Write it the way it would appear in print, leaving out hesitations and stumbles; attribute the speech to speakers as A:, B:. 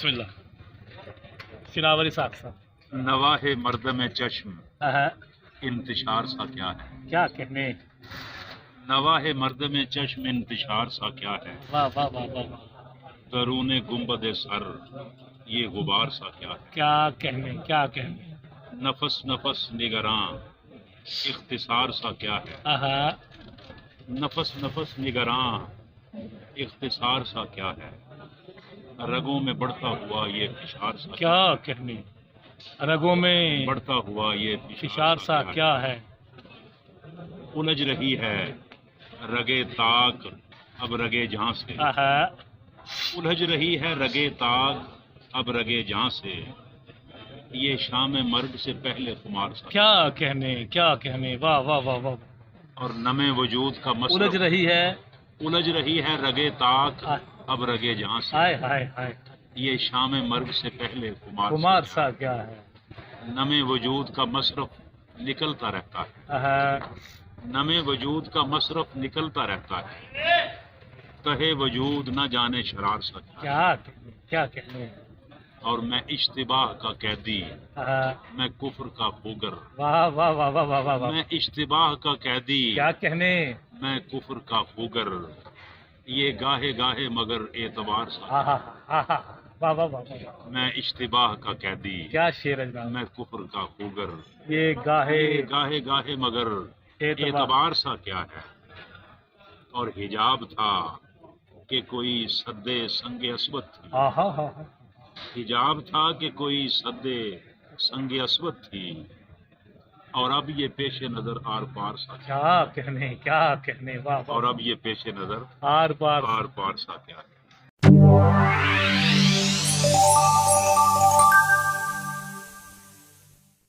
A: بسم اللہ سناوری صاحب صاحب
B: نواہ مرد میں چشم
A: ہاں
B: انتشار سا کیا ہے،
A: کیا کہنے،
B: نواہ مرد میں چشم انتشار سا کیا ہے،
A: واہ واہ واہ واہ واہ،
B: درون گنبد سر یہ غبار سا کیا ہے،
A: کیا کہنے کیا کہنے،
B: نفس نفس نگراں اختصار سا کیا ہے،
A: ہاں
B: نفس نفس نگراں اختصار سا کیا ہے، رگوں میں بڑھتا ہوا یہ فشار سا
A: کیا کہنے، رگوں میں
B: بڑھتا ہوا یہ
A: فشار سا کیا ہے،
B: الجھ رہی ہے رگے طاق اب رگے جہاں سے،
A: ہاں
B: الجھ رہی ہے رگے طاق اب رگے جہاں سے، یہ شام مرگ سے پہلے خمار سا
A: کیا کہنے، واہ واہ واہ واہ،
B: اور نمے وجود کا
A: الجھ
B: مصرف
A: رہی ہے،
B: الجھ رہی ہے رگے طاق اب رگے جہاں سے،
A: ہائے ہائے ہائے،
B: یہ شام مرگ سے پہلے
A: کمار سا کیا ہے،
B: نمے وجود کا مصرف نکلتا رہتا ہے،
A: ہاں
B: نمے وجود کا مصرف نکلتا رہتا ہے، تہے وجود نہ جانے شرار سا کیا ہے،
A: کیا کہنے،
B: اور میں اشتباہ کا قیدی،
A: ہاں
B: میں کفر کا خوگر،
A: واہ واہ واہ واہ واہ واہ،
B: میں اشتباہ کا قیدی،
A: کیا کہنے،
B: میں کفر کا خوگر، یہ گاہے گاہے مگر اعتبار سا
A: ہاں ہاں ہاں ہاں، واہ واہ واہ واہ،
B: میں اشتباہ کا قیدی،
A: کیا شعر ہے،
B: میں کفر کا خوگر،
A: یہ گاہے
B: یہ گاہے گاہے مگر اعتبار سا کیا ہے، اور حجاب تھا کہ کوئی سدے سنگ اسود تھی،
A: ہاں ہاں ہاں ہاں،
B: حجاب تھا کہ کوئی سدے سنگ اسود تھی، اور اب یہ پیش نظر آر پار سا کیا،
A: کیا کہنے، واہ
B: اور
A: واہ،
B: اب یہ پیش نظر
A: آر پار
B: آر پار سا کیا ہے۔